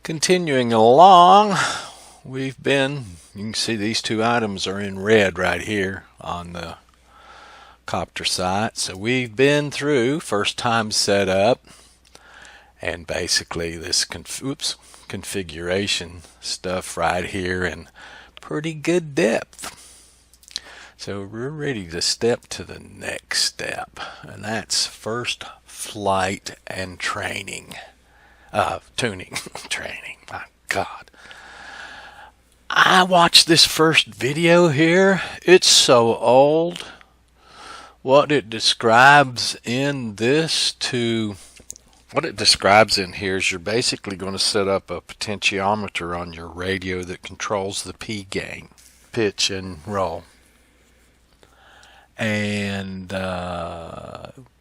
Continuing along, you can see these two items are in red right here on the copter site. So we've been through first time setup and basically this configuration stuff right here in pretty good depth. So we're ready to step to the next step, and that's first flight and training. Tuning. Training. My God. I watched this first video here. It's so old. What it describes in here is you're basically going to set up a potentiometer on your radio that controls the P gain, pitch and roll. And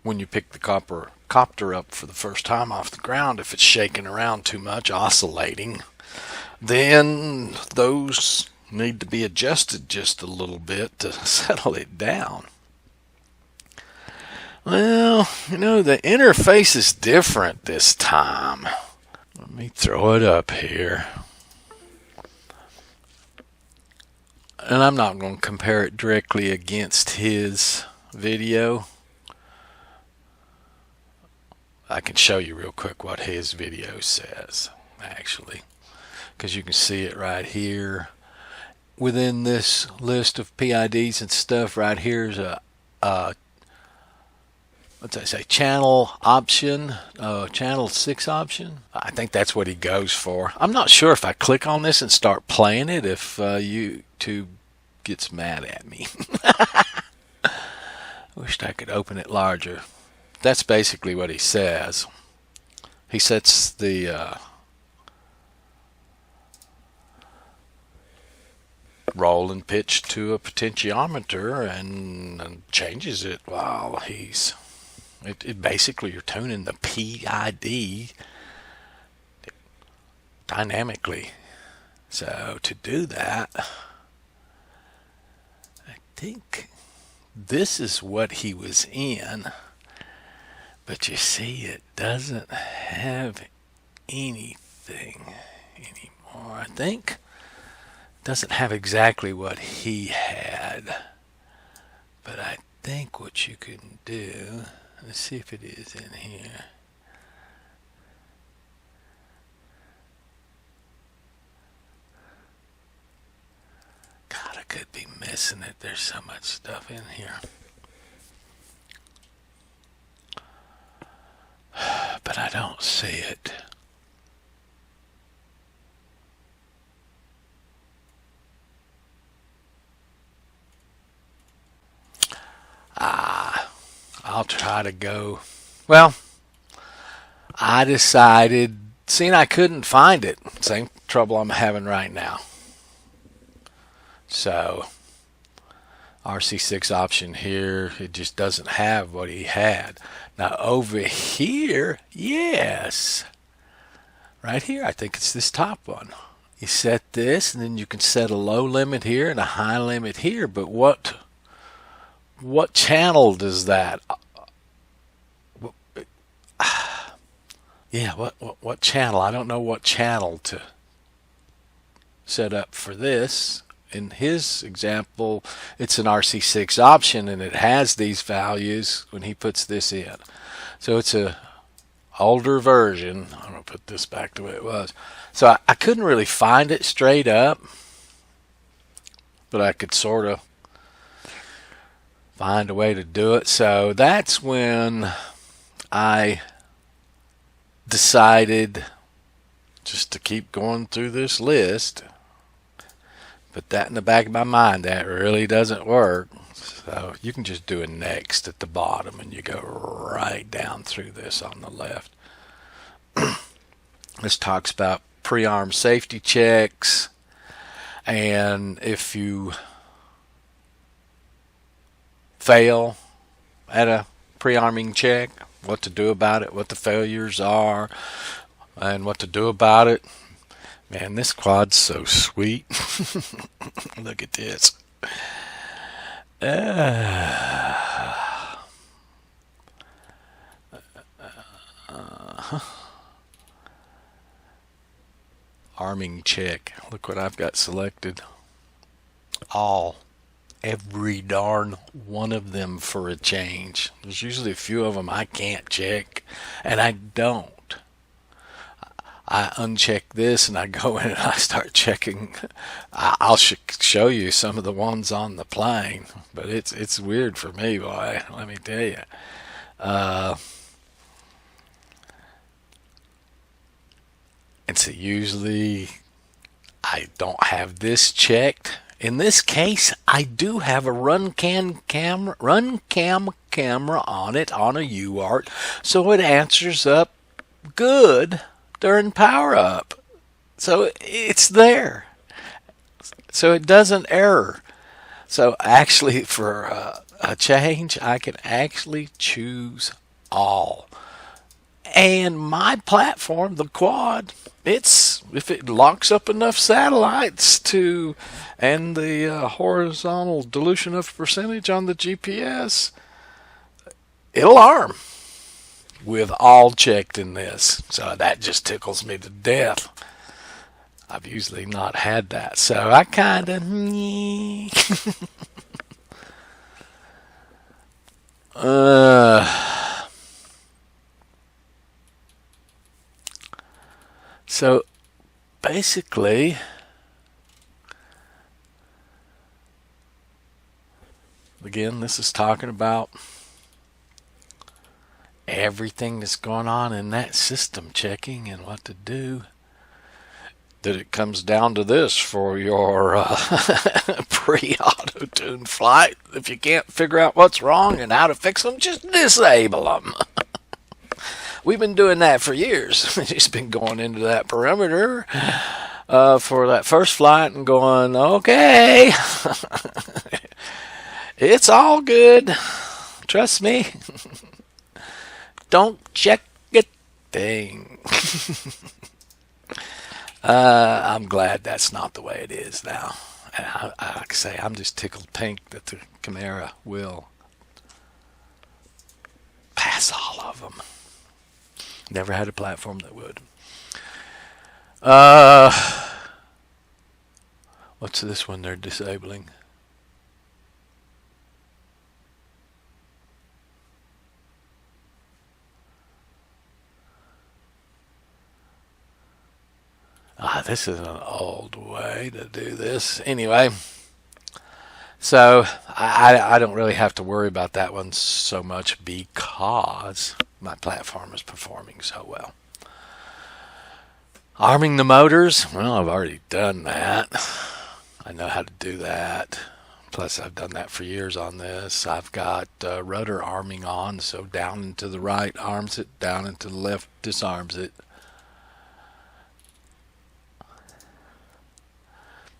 when you pick the copter up for the first time off the ground, if it's shaking around too much, oscillating, then those need to be adjusted just a little bit to settle it down. Well, the interface is different this time. Let me throw it up here. And I'm not going to compare it directly against his video. I can show you real quick what his video says, actually, because you can see it right here. Within this list of PIDs and stuff, right here is a channel option, channel 6 option. I think that's what he goes for. I'm not sure if I click on this and start playing it, if YouTube gets mad at me. Wished I could open it larger. That's basically what he says. He sets the roll and pitch to a potentiometer and changes it while it basically, you're tuning the PID dynamically. So to do that, I think this is what he was in, but you see it doesn't have anything anymore. I think it doesn't have exactly what he had, but I think what you can do, let's see if it is in here. God, I could be missing it. There's so much stuff in here. But I don't see it. I'll try to go. Well, I decided, seeing I couldn't find it, same trouble I'm having right now. So, RC6 option here, it just doesn't have what he had. Now over here, yes. Right here, I think it's this top one. You set this, and then you can set a low limit here and a high limit here, but what channel does that? Yeah, what channel? I don't know what channel to set up for this. In his example, it's an RC6 option, and it has these values when he puts this in. So it's a older version. I'm going to put this back the way it was. So I couldn't really find it straight up, but I could sort of find a way to do it. So that's when I decided just to keep going through this list. Put that in the back of my mind, that really doesn't work. So you can just do a next at the bottom, and you go right down through this on the left. This talks about pre-arm safety checks, and if you fail at a pre-arming check, what to do about it, what the failures are, and what to do about it. Man, this quad's so sweet. Look at this. arming check. Look what I've got selected. All. Every darn one of them for a change. There's usually a few of them I can't check, and I don't. I uncheck this and I go in and I start checking. I'll show you some of the ones on the plane, but it's weird for me, boy. Let me tell you. And so usually I don't have this checked. In this case, I do have a run cam camera on it on a UART, so it answers up good during power up. So it's there. So it doesn't error. So actually, for a change, I can actually choose all. And my platform, the quad, if it locks up enough satellites to, and the horizontal dilution of percentage on the GPS, it'll arm with all checked in this. So that just tickles me to death. I've usually not had that, so I kind of so basically, again, this is talking about everything that's going on in that system, checking and what to do. That it comes down to this for your pre-auto-tune flight. If you can't figure out what's wrong and how to fix them, just disable them. We've been doing that for years. Just been going into that perimeter for that first flight and going, okay, it's all good. Trust me. Don't check a thing. I'm glad that's not the way it is now. And like I say, I'm just tickled pink that the Chimera will pass all of them. Never had a platform that would. What's this one they're disabling? This is an old way to do this. Anyway, so I don't really have to worry about that one so much because my platform is performing so well. Arming the motors, well, I've already done that. I know how to do that. Plus, I've done that for years on this. I've got rudder arming on, so down and to the right arms it, down and to the left disarms it.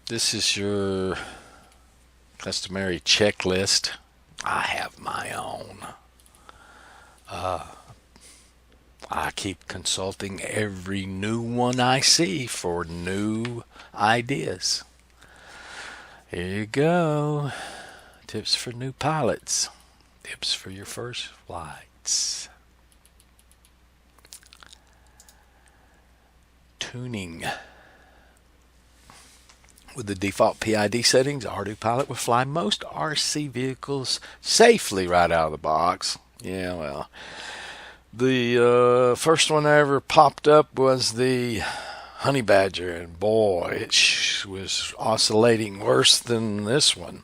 This is your customary checklist. I have my own. I keep consulting every new one I see for new ideas. Here you go. Tips for new pilots. Tips for your first flights. Tuning. With the default PID settings, R2Pilot will fly most RC vehicles safely right out of the box. Yeah, well, the first one I ever popped up was the Honey Badger, and boy, it was oscillating worse than this one.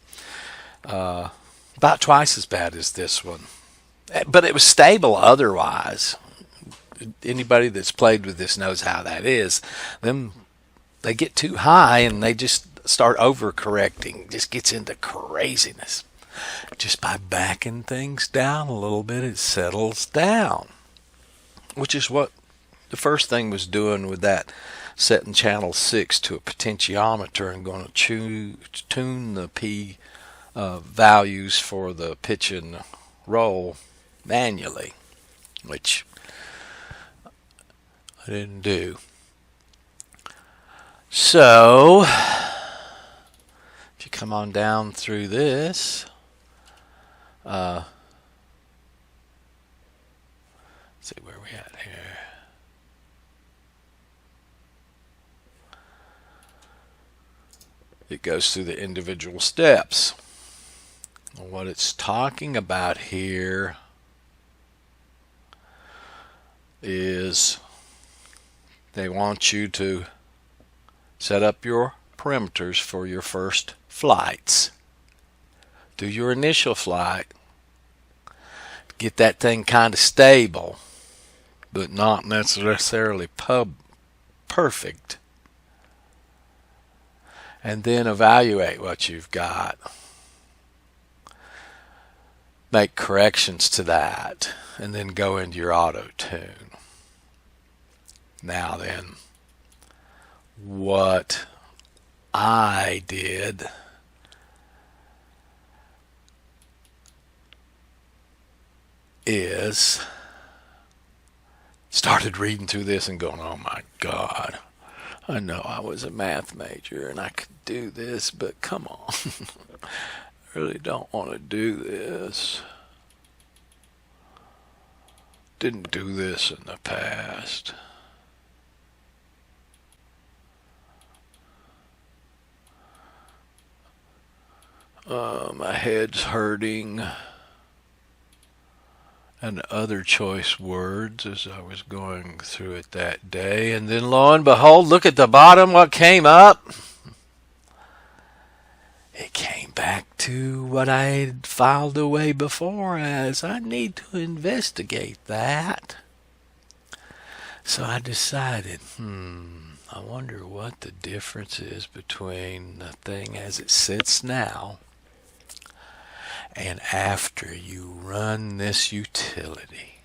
About twice as bad as this one. But it was stable otherwise. Anybody that's played with this knows how that is. They get too high and they just start overcorrecting. Just gets into craziness. Just by backing things down a little bit, it settles down. Which is what the first thing was doing with that setting channel 6 to a potentiometer and going to tune the P values for the pitch and roll manually, which I didn't do. So, if you come on down through this, let's see where we at here. it goes through the individual steps. What it's talking about here is they want you to set up your parameters for your first flights. Do your initial flight. Get that thing kind of stable, but not necessarily perfect. And then evaluate what you've got. Make corrections to that, and then go into your auto tune. Now then, what I did is started reading through this and going, oh my God, I know I was a math major and I could do this, but come on. I really don't want to do this. Didn't do this in the past. My head's hurting. And other choice words as I was going through it that day. And then lo and behold, look at the bottom, what came up? It came back to what I had filed away before as I need to investigate that. So I decided, I wonder what the difference is between the thing as it sits now and after you run this utility.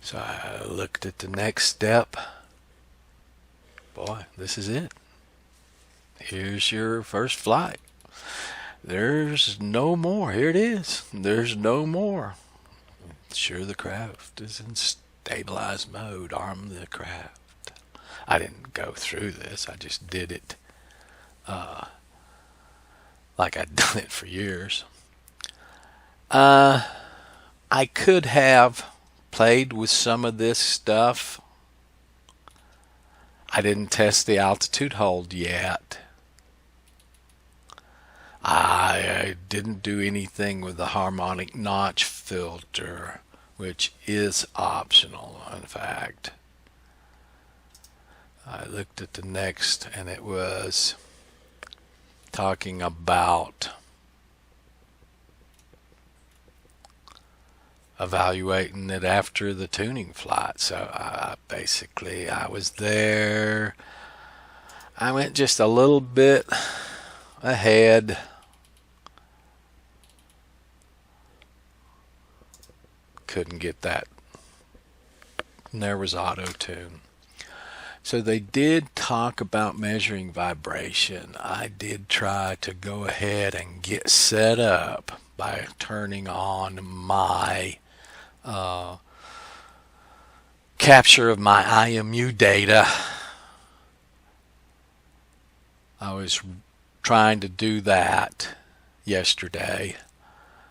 So I looked at the next step. Boy, this is it. Here's your first flight. There's no more. Here it is. There's no more. Sure, the craft is in stabilized mode. Arm the craft. I didn't go through this. I just did it like I'd done it for years. I could have played with some of this stuff. I didn't test the altitude hold yet. I didn't do anything with the harmonic notch filter, which is optional, in fact. I looked at the next, and it was talking about evaluating it after the tuning flight. So I was there. I went just a little bit ahead. Couldn't get that. And there was auto tune. So they did talk about measuring vibration. I did try to go ahead and get set up by turning on my capture of my IMU data. I was trying to do that yesterday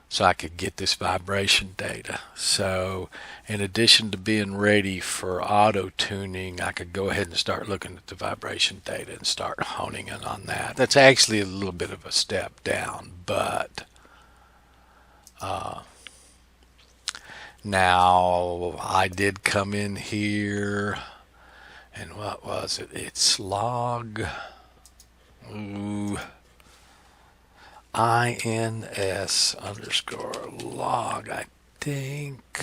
so I could get this vibration data. So in addition to being ready for auto tuning, I could go ahead and start looking at the vibration data and start honing in on that. That's actually a little bit of a step down, but now I did come in here, and what was it? It's log INS underscore log, I think.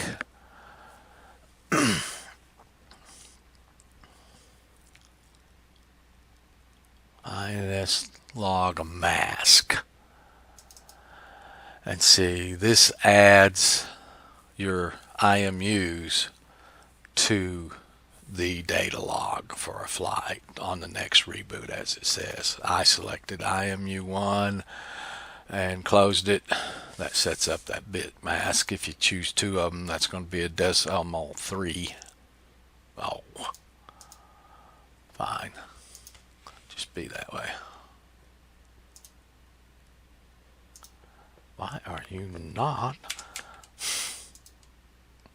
INS log mask. And see, this adds your IMUs to the data log for a flight on the next reboot, as it says. I selected IMU1 and closed it. That sets up that bit mask. If you choose two of them, that's going to be a decimal 3. Oh, fine. Just be that way. Why are you not?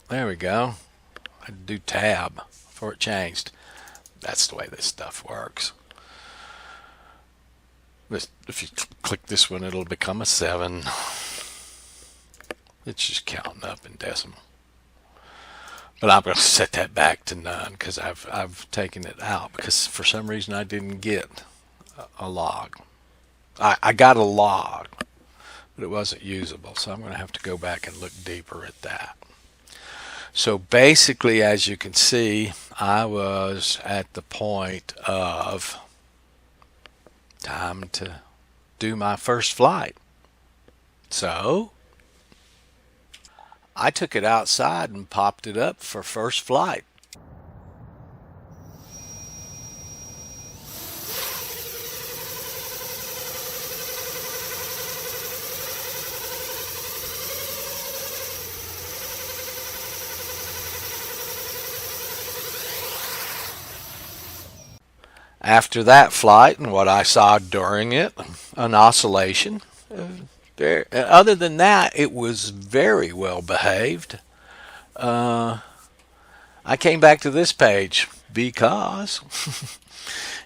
There we go. I had to do tab before it changed. That's the way this stuff works. If you click this one, it'll become a 7. It's just counting up in decimal. But I'm going to set that back to none because I've taken it out because for some reason I didn't get a log. I got a log, but it wasn't usable, so I'm going to have to go back and look deeper at that. So basically, as you can see, I was at the point of time to do my first flight. So I took it outside and popped it up for first flight. After that flight and what I saw during it, an oscillation. Other than that, it was very well behaved. I came back to this page because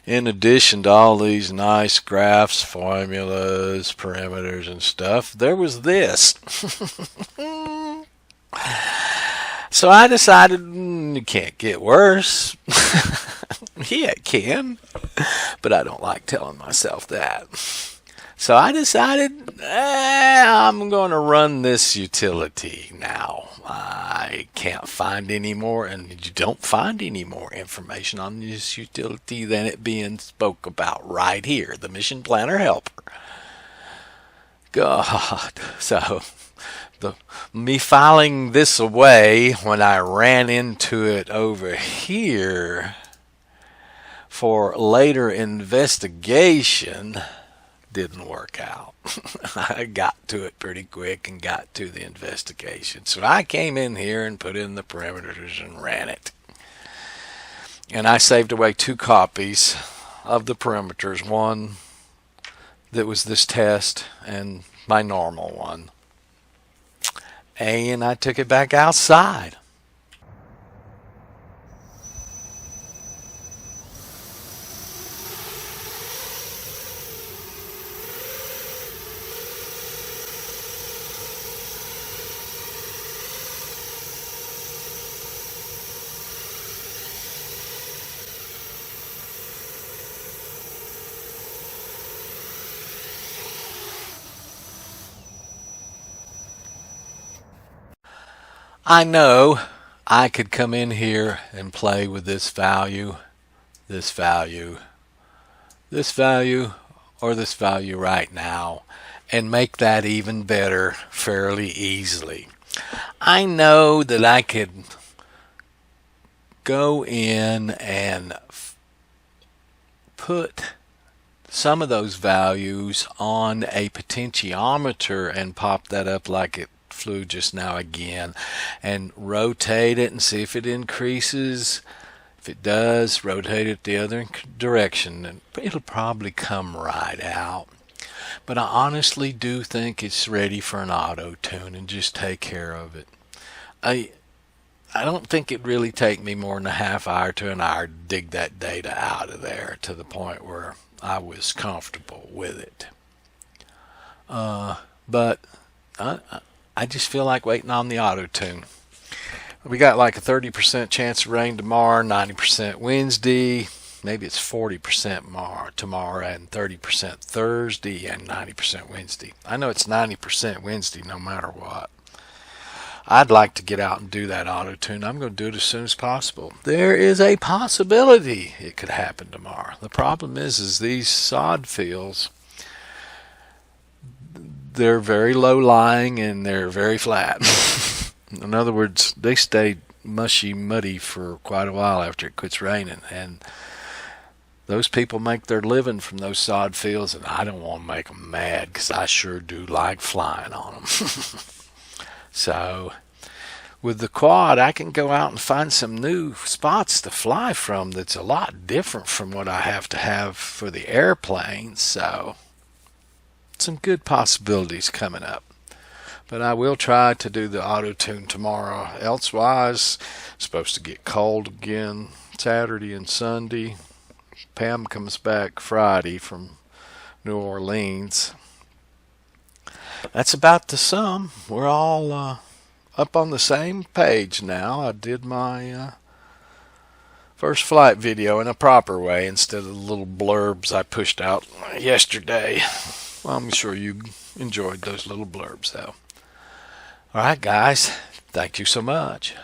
in addition to all these nice graphs, formulas, parameters, and stuff, there was this. So I decided it can't get worse. Yeah, it can, but I don't like telling myself that. So I decided I'm going to run this utility now. I can't find any more, and you don't find any more information on this utility than it being spoke about right here, the Mission Planner Helper. God, so me filing this away when I ran into it over here for later investigation didn't work out. I got to it pretty quick and got to the investigation. So I came in here and put in the parameters and ran it. And I saved away 2 copies of the parameters. One that was this test and my normal one. And I took it back outside. I know I could come in here and play with this value, this value, this value, or this value right now and make that even better fairly easily. I know that I could go in and put some of those values on a potentiometer and pop that up like it flew just now again and rotate it and see if it increases. If it does, rotate it the other direction and it'll probably come right out. But I honestly do think it's ready for an auto tune and just take care of it. I don't think it'd really take me more than a half hour to an hour to dig that data out of there to the point where I was comfortable with it. But I just feel like waiting on the auto tune. We got like a 30% chance of rain tomorrow, 90% Wednesday, maybe it's 40% tomorrow and 30% Thursday and 90% Wednesday. I know it's 90% Wednesday no matter what. I'd like to get out and do that auto tune. I'm going to do it as soon as possible. There is a possibility it could happen tomorrow. The problem is these sod fields, they're very low lying and they're very flat. In other words, they stay mushy, muddy for quite a while after it quits raining. And those people make their living from those sod fields, and I don't want to make them mad because I sure do like flying on them. So with the quad, I can go out and find some new spots to fly from that's a lot different from what I have to have for the airplane. So some good possibilities coming up. But I will try to do the auto tune tomorrow. Elsewise, it's supposed to get cold again Saturday and Sunday. Pam comes back Friday from New Orleans. That's about the sum. We're all up on the same page now. I did my first flight video in a proper way instead of the little blurbs I pushed out yesterday. Well, I'm sure you enjoyed those little blurbs though. Alright guys, thank you so much.